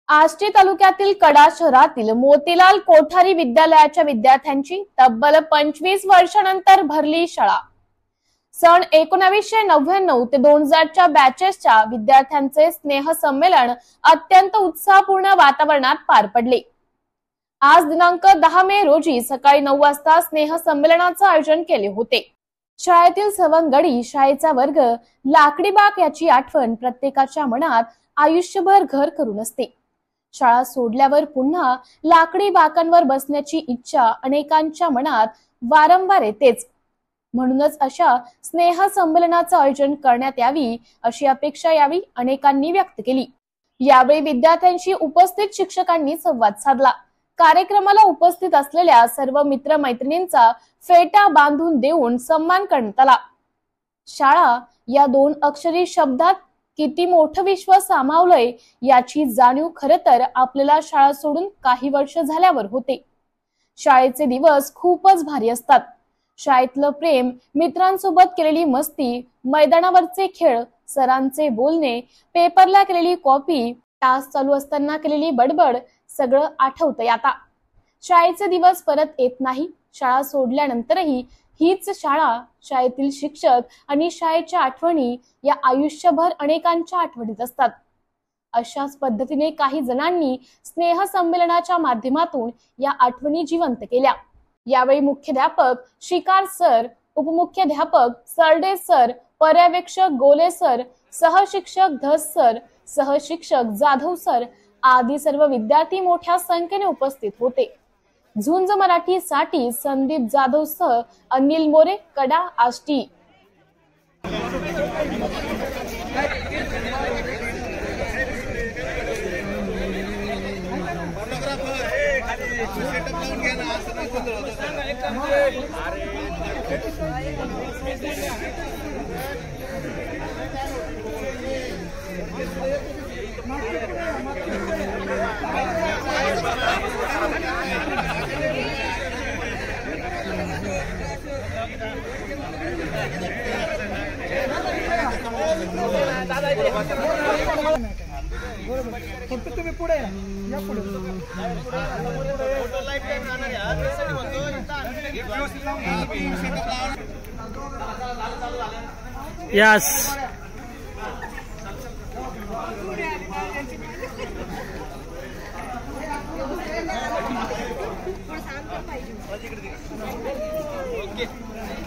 आष्टी तालुक्यातील कडा शहरातील मोतीलाल कोठारी विद्यालयाच्या विद्यार्थ्यांची तब्बल 25 वर्षांनंतर भरली शाळा। सन 1999 ते 2000च्या बॅचेसच्या विद्यार्थ्यांचे स्नेह संमेलन अत्यंत उत्साहपूर्ण वातावरणात पार पडले। आज दिनांक 10 मे रोजी सकाळी 9 वाजता स्नेह संमेलनाचे आयोजन केले होते। शाळेतील सवंगडी शाळेचा वर्ग लाकडी बाग याची आठवण प्रत्येकाच्या मनात आयुष्यभर घर करून असते। शाळा सोडल्यावर पुन्हा लाकडी बाकांवर बसण्याची इच्छा अनेकांच्या मनात वारंवार येतेच। म्हणूनच अशा स्नेह संमेलनाचे आयोजन करण्यात यावी अशी अपेक्षा यावी अनेकांनी व्यक्त केली। यावेळी विद्यार्थ्यांशी उपस्थित शिक्षकांनी संवाद साधला। कार्यक्रमाला उपस्थित असलेल्या सर्व मित्रमैत्रिणींचा फेटा बांधून देऊन सन्मान करण्यात आला। शाळा या 2 अक्षरी शब्दात किती मोठं विश्व सामावलंय याची जाणीव खरं तर आपल्याला शाळा सोडून काही वर्ष झाल्यावर होते। शाळेचे दिवस खूपच भारी असतात। शाळेतलं प्रेम, मित्रांसोबत केलेली मस्ती, मैदानावरचे खेळ, सरांचे बोलणे, पेपरला केलेली कॉपी, तास चालू असताना केलेली बडबड सगळं आठवतंय आता। शाळेचे दिवस परत येत नाही। शाळा सोडल्यानंतरही हीच शाळा, शाळेतील शिक्षक आणि शाळेच्या आठवणी या आयुष्यभर अनेकांच्या आठवणीत असतात। अशाच पद्धतीने काही जणांनी स्नेह संमेलनाच्या माध्यमातून या आठवणी जिवंत केल्या। यावेळी मुख्याध्यापक शिकार सर, उपमुख्याध्यापक सरडे सर, पर्यवेक्षक गोले सर, सहशिक्षक धस सर, सहशिक्षक जाधव सर आदी सर्व विद्यार्थी मोठ्या संख्येने उपस्थित होते। झुंज मराठी साठी संदीप जाधव सह अनिल मोरे, कडा, आष्टी। फक्त तुम्ही पुढे या पुढे यस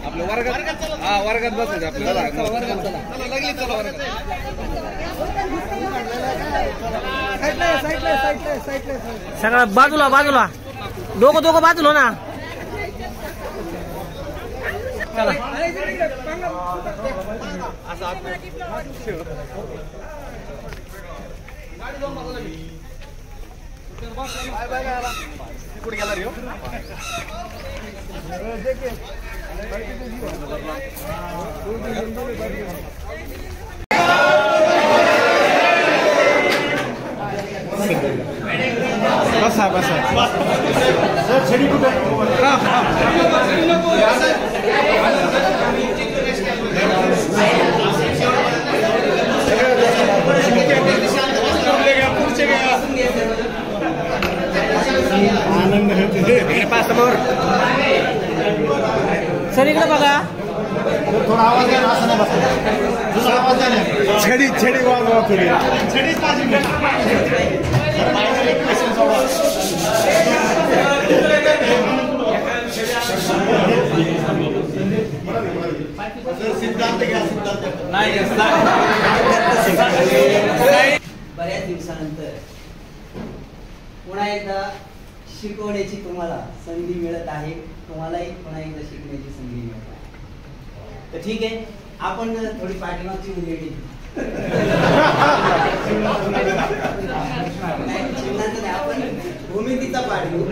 आपल्या वर्गात वर्गात बसायचं आपल्याला वर्गात चला लागली चला वर्गात साईडला सगळं बाजूला बाजूला दोघं बाजूला ना चला कुठे गेला रे बसा बसा छडी कुठे सर इकडे बघा थोडा आवाज आहे ना, असं नाही बसतो दुसरा आवाज आहे। छडी वाजवा थोडी छडीच पाहिजे। सिद्धांत घ्या सिद्धांत नाही बऱ्याच दिवसानंतर पुन्हा एकदा शिकवण्याची तुम्हाला संधी मिळत आहे। तुम्हालाही पुन्हा एकदा शिकण्याची संधी मिळत आहे। तर ठीक आहे, आपण थोडी पाठीमागची उलटी आपण भूमितीचा पाठ घेऊ।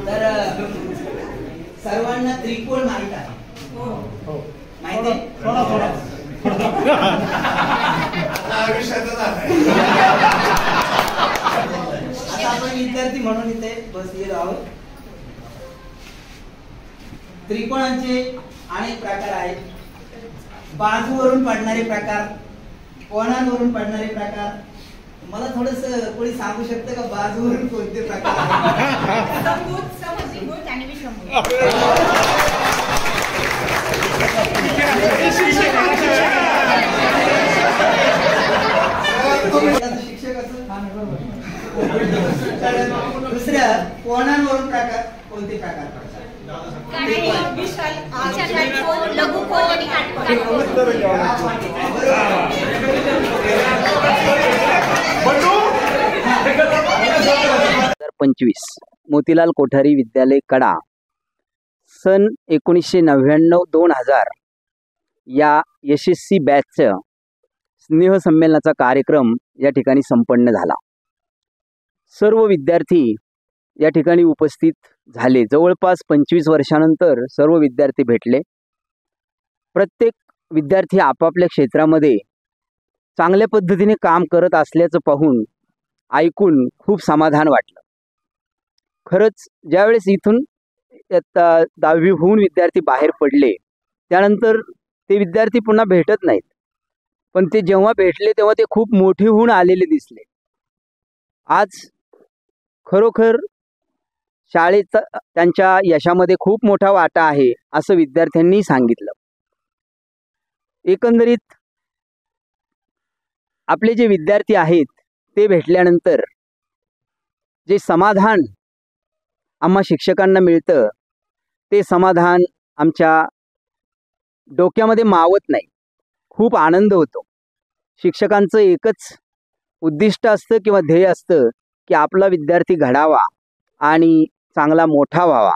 तर सर्वांना त्रिकोण माहित आहे, माहिती आहे? आता आपण विद्यार्थी म्हणून इथे बसलेलो आहोत। त्रिकोणांचे अनेक प्रकार आहेत। बाजूवरून पडणारे प्रकार, कोणावरून पडणारे प्रकार, मला थोडस कोणी सांगू शकतं का बाजूवरून कोणते प्रकार आहेत? शिक्षक असं दुसऱ्या कोणावरून प्रकार कोणते प्रकार पडतात? मोतीलाल कोठारी विद्यालय कडा सन 1999-2000 या यशस्वी बॅचचं स्नेह संमेलनाचा कार्यक्रम या ठिकाणी संपन्न झाला। सर्व विद्यार्थी या ठिकाणी उपस्थित झाले। जवळपास 25 वर्षानंतर सर्व विद्यार्थी भेटले। प्रत्येक विद्यार्थी आपापल्या क्षेत्रामध्ये चांगल्या पद्धतीने काम करत असल्याचं पाहून ऐकून खूप समाधान वाटलं। खरंच ज्यावेळेस इथून 10वी होऊन विद्यार्थी बाहेर पडले त्यानंतर ते विद्यार्थी पुन्हा भेटत नाहीत, पण ते जेव्हा भेटले तेव्हा ते खूप मोठे होऊन आलेले दिसले। आज खरोखर शाळेचा त्यांच्या यशामध्ये खूप मोठा वाटा आहे असं विद्यार्थ्यांनी सांगितलं। एकंदरीत आपले जे विद्यार्थी आहेत ते भेटल्यानंतर जे समाधान आम्हा शिक्षकांना मिळतं ते समाधान आमच्या डोक्यामध्ये मावत नाही। खूप आनंद होतो। शिक्षकांचं एकच उद्दिष्ट असतं किंवा ध्येय असतं की आपला विद्यार्थी घडावा आणि चांगला मोठा व्हावा,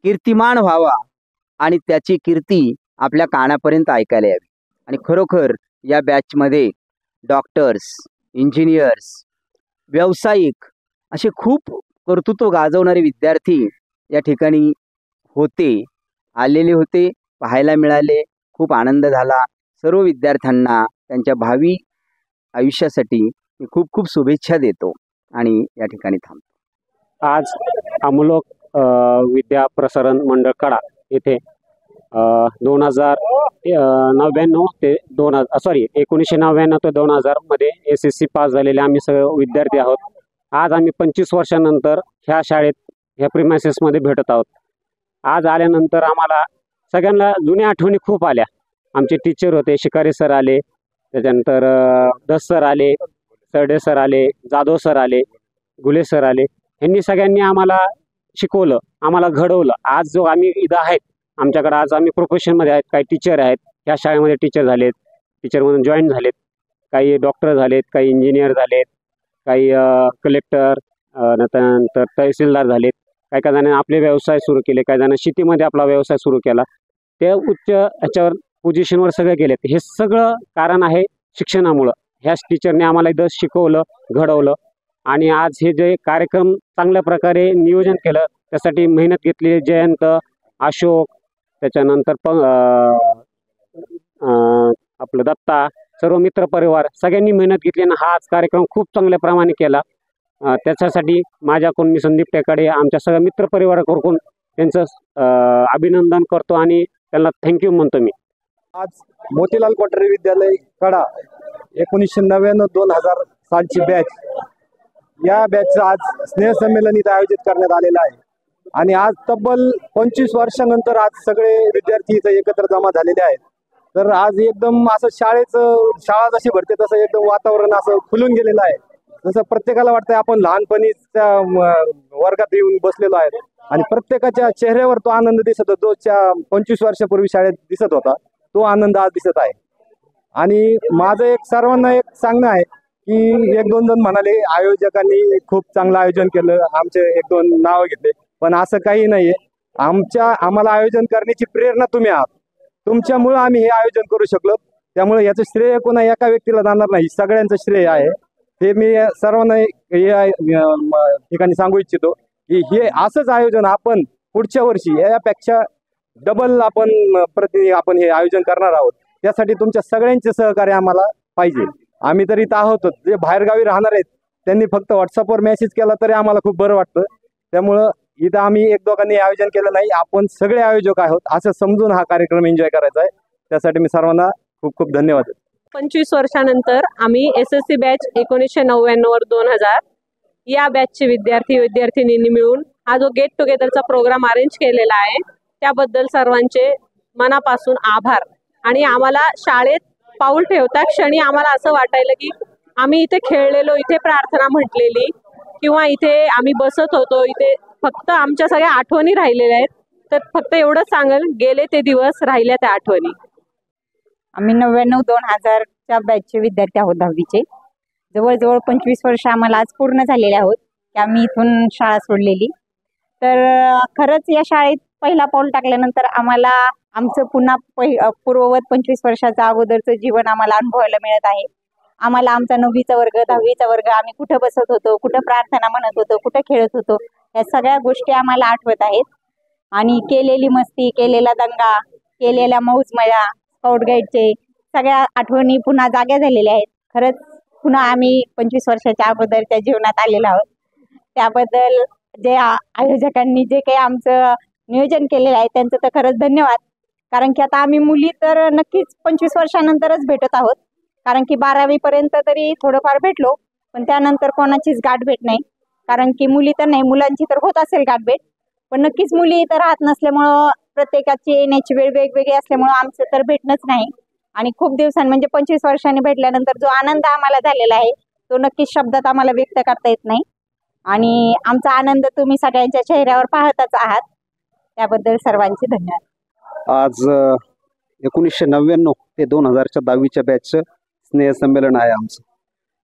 कीर्तिमान व्हावा आणि त्याची कीर्ती आपल्या कानापर्यंत ऐकायला यावी। आणि खरोखर या बॅचमध्ये डॉक्टर्स, इंजिनियर्स, व्यावसायिक असे खूप कर्तृत्व गाजवणारे विद्यार्थी या ठिकाणी आलेले होते, पाहायला मिळाले। खूप आनंद झाला। सर्व विद्यार्थ्यांना त्यांच्या भावी आयुष्यासाठी मी खूप खूप शुभेच्छा देतो आणि या ठिकाणी थांबतो। आज अमोलक विद्या प्रसारण मंडळ कडा येथे 1999 ते 1999 ते 2000 मध्ये SSC पास झालेले आम्ही सगळे विद्यार्थी आहोत। आज आम्ही 25 वर्षानंतर ह्या शाळेत ह्या प्रिमायसेसमध्ये भेटत आहोत। आज आल्यानंतर आम्हाला सगळ्यांना जुन्या आठवणी खूप आल्या। आमचे टीचर होते, शिकारी सर आले, त्याच्यानंतर दस सर आले, सरडे सर आले, जाधव सर आले, गुले सर आले। यांनी सगळ्यांनी आम्हाला शिकवलं, आम्हाला घडवलं। आज जो आम्ही इथं आहेत, आमच्याकडे आज आम्ही प्रोफेशनमध्ये आहेत। काही टीचर आहेत, ह्या शाळेमध्ये टीचर झालेत, टीचरमधून जॉईन झालेत, काही डॉक्टर झालेत, काही इंजिनियर झालेत, काही कलेक्टर, नंतर तहसीलदार झालेत, काही जणांनी आपले व्यवसाय सुरू केले, काही जणांनी शेतीमध्ये आपला व्यवसाय सुरू केला। ते उच्च ह्याच्यावर पोझिशनवर सगळे गेलेत। हे सगळं कारण आहे शिक्षणामुळं। ह्याच टीचरने आम्हाला इथं शिकवलं, घडवलं आणि आज हे जे कार्यक्रम चांगल्या प्रकारे नियोजन केलं त्यासाठी मेहनत घेतली जयंत, अशोक, त्याच्यानंतर आपलं दत्ता, सर्व मित्रपरिवार सगळ्यांनी मेहनत घेतली आणि हा आज कार्यक्रम खूप चांगल्या प्रमाणे केला। त्याच्यासाठी माझ्याकडून मी संदीप टेकाडे आमच्या सगळ्या मित्रपरिवाराकडून त्यांचं अभिनंदन करतो आणि त्यांना थँक्यू म्हणतो मी। आज मोतीलाल कोठारी विद्यालय कडा 1999-2000 सालची बॅच, या बॅचचं आज स्नेहसंमेलन इथं आयोजित करण्यात आलेलं आहे आणि आज तब्बल 25 वर्षानंतर आज सगळे विद्यार्थी इथं एकत्र जमा झालेले आहेत। तर आज एकदम असं शाळा जशी भरते तसं एकदम वातावरण असं खुलून गेलेलं आहे। जसं प्रत्येकाला वाटतंय आपण लहानपणीच्या वर्गात येऊन बसलेलो आहे आणि प्रत्येकाच्या चेहऱ्यावर तो आनंद दिसत होता, जो 25 वर्षापूर्वी शाळेत दिसत होता, तो आनंद आज दिसत आहे। आणि माझं सर्वांना एक सांगणं आहे की 1-2 जण म्हणाले आयोजकांनी खूप चांगलं आयोजन केलं, आमचे 1-2 नावं घेतले, पण असं काही नाहीये। आम्हाला आयोजन करण्याची प्रेरणा तुम्ही आहात, तुमच्यामुळे आम्ही हे आयोजन करू शकलो। त्यामुळे याचं श्रेय कोणा एका व्यक्तीला जाणार नाही, सगळ्यांचं श्रेय आहे। हे मी सर्वांना या ठिकाणी सांगू इच्छितो की हे असंच आयोजन आपण पुढच्या वर्षी यापेक्षा डबल आपण हे आयोजन करणार आहोत। त्यासाठी तुमच्या सगळ्यांचे सहकार्य आम्हाला पाहिजे। आम्ही तर इथं आहोत, जे बाहेरगावी राहणार आहेत त्यांनी फक्त व्हॉट्सअपवर मेसेज केला तरी आम्हाला खूप बरं वाटतं। त्यामुळं इथं आम्ही 1-2 आयोजन केलं नाही, आपण सगळे आयोजक आहोत असं समजून हा कार्यक्रम एन्जॉय करायचा आहे। त्यासाठी मी सर्वांना खूप खूप धन्यवाद। 25 वर्षानंतर आम्ही SSC बॅच 1999-2000 या बॅचचे विद्यार्थिनींनी मिळून हा जो गेट टुगेदरचा प्रोग्राम अरेंज केलेला आहे त्याबद्दल सर्वांचे मनापासून आभार. आणि आम्हाला शाळेत पाऊल ठेवता क्षणी आम्हाला असं वाटायला की आम्ही इथे खेळलेलो, इथे प्रार्थना म्हटलेली किंवा इथे आम्ही बसत होतो, इथे फक्त आमच्या सगळ्या आठवणी राहिलेल्या आहेत. तर फक्त एवढंच सांगेल, गेले ते दिवस, राहिल्या त्या आठवणी. आम्ही 99-2000च्या बॅचचे विद्यार्थी आहोत 10वीचे. जवळजवळ 25 वर्ष आम्हाला आज पूर्ण झालेले आहोत की आम्ही इथून शाळा सोडलेली. तर खरंच या शाळेत पहिला पाऊल टाकल्यानंतर आम्हाला आमचं पुन्हा पूर्ववत 25 वर्षाचं अगोदरचं जीवन आम्हाला अनुभवायला मिळत आहे. आम्हाला आमचा 9वीचा वर्ग 10वीचा वर्ग आम्ही कुठं बसत होतो, कुठं प्रार्थना म्हणत होतो, कुठं खेळत होतो, या सगळ्या गोष्टी आम्हाला आठवत आहेत. आणि केलेली मस्ती, केलेला दंगा, केलेल्या मौज मजा, स्काउट गाईडचे सगळ्या आठवणी पुन्हा जाग्या झालेल्या आहेत. खरंच पुन्हा आम्ही 25 वर्षाच्या अगोदरच्या जीवनात आलेलो आहोत. त्याबद्दल जे आयोजकांनी जे काही आमचं नियोजन केलेलं आहे त्यांचं तर खरंच धन्यवाद. कारण की आता आम्ही मुली तर नक्कीच 25 वर्षानंतरच भेटत आहोत. कारण की 12वी पर्यंत तरी थोडंफार भेटलो, पण त्यानंतर कोणाचीच गाठ भेट नाही. कारण की मुली तर नाही, मुलांची तर होत असेल गाठभेट, पण नक्कीच मुली इथं राहत नसल्यामुळं प्रत्येकाची येण्याची वेळ वेगवेगळी असल्यामुळं आमचं तर भेटणंच नाही. आणि खूप दिवसांनी म्हणजे 25 वर्षांनी भेटल्यानंतर जो आनंद आम्हाला झालेला आहे तो नक्कीच शब्दात आम्हाला व्यक्त करता येत नाही. आणि आमचा आनंद तुम्ही सगळ्यांच्या चेहऱ्यावर पाहतच आहात. त्याबद्दल सर्वांचे धन्यवाद. आज 1999 ते 2000च्या 10वीच्या बॅचचं स्नेहसंमेलन आहे आमचं.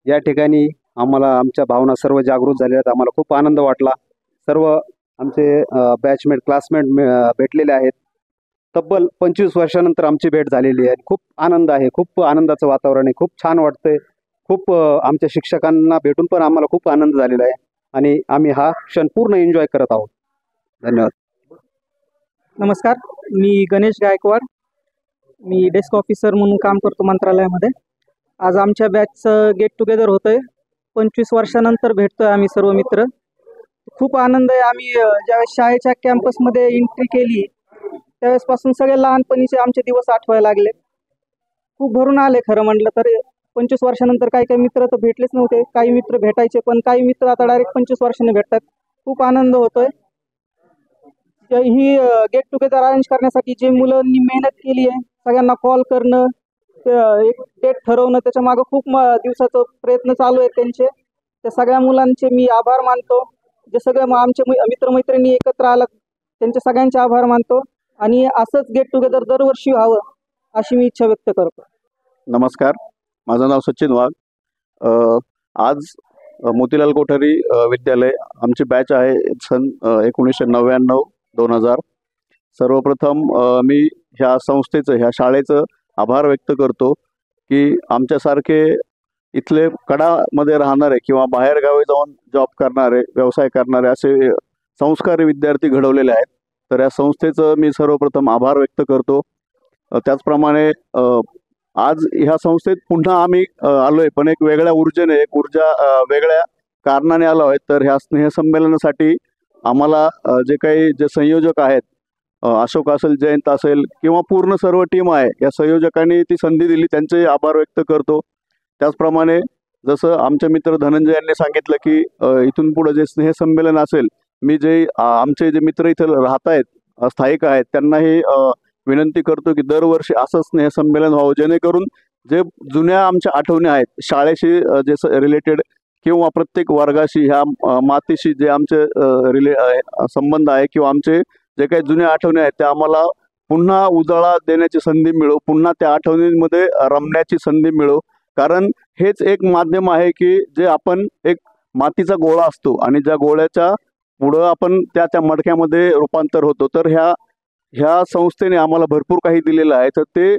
या ठिकाणी आम्हाला आमच्या भावना सर्व जागृत झालेल्या आहेत. आम्हाला खूप आनंद वाटला. सर्व आमचे बॅचमेट क्लासमेट भेटलेले आहेत. तब्बल 25 वर्षानंतर आमची भेट झालेली आहे. खूप आनंद आहे, खूप आनंदाचं वातावरण आहे, खूप छान वाटतंय. खूप आमच्या शिक्षकांना भेटून पण आम्हाला खूप आनंद झालेला आहे आणि आम्ही हा क्षण पूर्ण एन्जॉय करत आहोत. धन्यवाद. नमस्कार, मी गणेश गायकवाड. मी डेस्क ऑफिसर म्हणून काम करतो मंत्रालयामध्ये. आज आमच्या बॅचचं गेट टुगेदर होतंय. 25 वर्षानंतर भेटतोय आम्ही सर्व मित्र. खूप आनंद आहे. आम्ही ज्यावेळेस शाळेच्या कॅम्पसमध्ये एंट्री केली त्यावेळेसपासून सगळे लहानपणीचे आमचे दिवस आठवायला लागले. खूप भरून आले खरं म्हटलं तर. 25 वर्षानंतर काही काही मित्र तर भेटलेच नव्हते, काही मित्र भेटायचे, पण काही मित्र आता डायरेक्ट 25 वर्षांनी भेटतात. खूप आनंद होतोय. ही गेट टुगेदर अरेंज करण्यासाठी जे मुलांनी मेहनत केली आहे, सगळ्यांना कॉल करणं, एक डेट ठरवणं, त्याच्या मागं खूप दिवसाचं प्रयत्न चालू आहेत त्यांचे. त्या सगळ्या मुलांचे मी आभार मानतो. जे सगळे आमचे मित्रमैत्रिणी एकत्र आलात त्यांचे सगळ्यांचे आभार मानतो. आणि असंच गेट टुगेदर दरवर्षी व्हावं अशी मी इच्छा व्यक्त करतो. नमस्कार, माझं नाव सचिन वाघ. आज मोतीलाल कोठारी विद्यालय आमची बॅच आहे सन 1999-2000. सर्वप्रथम मी ह्या संस्थेचं, ह्या शाळेचं आभार व्यक्त करतो की आमच्यासारखे इथले कडामध्ये राहणारे किंवा बाहेरगावी जाऊन जॉब करणारे, व्यवसाय करणारे असे संस्कारी विद्यार्थी घडवलेले आहेत. तर या संस्थेचं मी सर्वप्रथम आभार व्यक्त करतो. त्याचप्रमाणे आज ह्या संस्थेत पुन्हा आम्ही आलोय, पण एक वेगळ्या ऊर्जेने, एक वेगळ्या कारणाने आलो आहे. तर ह्या स्नेहसंमेलनासाठी आम्हाला जे संयोजक आहेत, अशोक असेल, जयंत असेल किंवा पूर्ण सर्व टीम आहे, या संयोजकांनी ती संधी दिली, त्यांचे आभार व्यक्त करतो. त्याचप्रमाणे जसं आमचे मित्र धनंजय यांनी सांगितलं की इथून पुढे जे स्नेहसंमेलन असेल, मी आमचे जे मित्र इथं राहत आहेत, स्थायिक आहेत, त्यांनाही विनंती करतो की दरवर्षी असं स्नेहसंमेलन व्हावं, जेणेकरून जे जुन्या आमच्या आठवणी आहेत शाळेशी जे रिलेटेड किंवा प्रत्येक वर्गाशी, ह्या मातीशी जे आमचे संबंध आहे किंवा आमचे जे काही जुन्या आठवणी आहेत त्या आम्हाला पुन्हा उजाळा देण्याची संधी मिळो, पुन्हा त्या आठवणींमध्ये रमण्याची संधी मिळो. कारण हेच एक माध्यम आहे की जे आपण एक मातीचा गोळा असतो आणि ज्या गोळ्याच्या पुढं आपण त्या मडक्यामध्ये रूपांतर होतो. तर ह्या संस्थेने आम्हाला भरपूर काही दिलेलं आहे. तर ते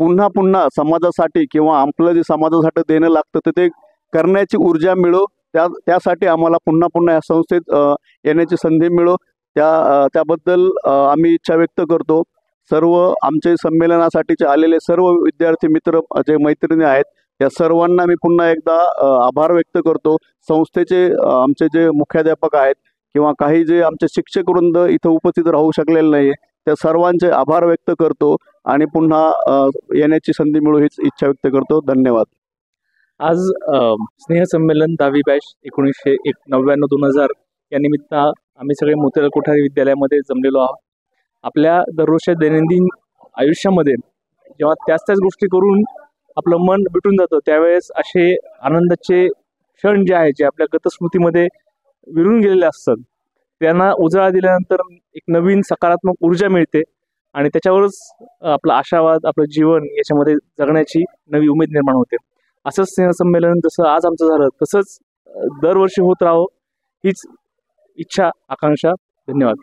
पुन्हा समाजासाठी किंवा आपलं जे समाजासाठी देणं लागतं तर ते करण्याची ऊर्जा मिळो, त्यासाठी आम्हाला पुन्हा या संस्थेत येण्याची संधी मिळो. त्याबद्दल आम्ही इच्छा व्यक्त करतो. सर्व आमचे संमेलनासाठीचे आलेले सर्व विद्यार्थी मित्र, जे मैत्रिणी आहेत, या सर्वांना मी पुन्हा एकदा आभार व्यक्त करतो. संस्थेचे आमचे जे मुख्याध्यापक आहेत किंवा काही जे आमचे शिक्षक वृंद इथं उपस्थित राहू शकलेले नाही, त्या सर्वांचे आभार व्यक्त करतो. आणि पुन्हा येण्याची संधी मिळू हीच इच्छा व्यक्त करतो. धन्यवाद. आज स्नेहसंमेलन 10वी बॅच 1999-2000 या निमित्त आम्ही सगळे मोतीलाल कोठारी विद्यालयामध्ये जमलेलो आहोत. आपल्या दररोजच्या दैनंदिन आयुष्यामध्ये जेव्हा त्याच गोष्टी करून आपलं मन बिटून जातं त्यावेळेस असे आनंदाचे क्षण जे आहे जे आपल्या गतस्मृतीमध्ये विरून गेलेले असतात त्यांना उजाळा दिल्यानंतर एक नवीन सकारात्मक ऊर्जा मिळते आणि त्याच्यावरच आपला आशावाद, आपलं जीवन याच्यामध्ये जगण्याची नवी उमेद निर्माण होते. असंच स्नेहसंमेलन जसं आज आमचं झालं तसंच दरवर्षी होत राहावं हीच इच्छा, आकांक्षा. धन्यवाद.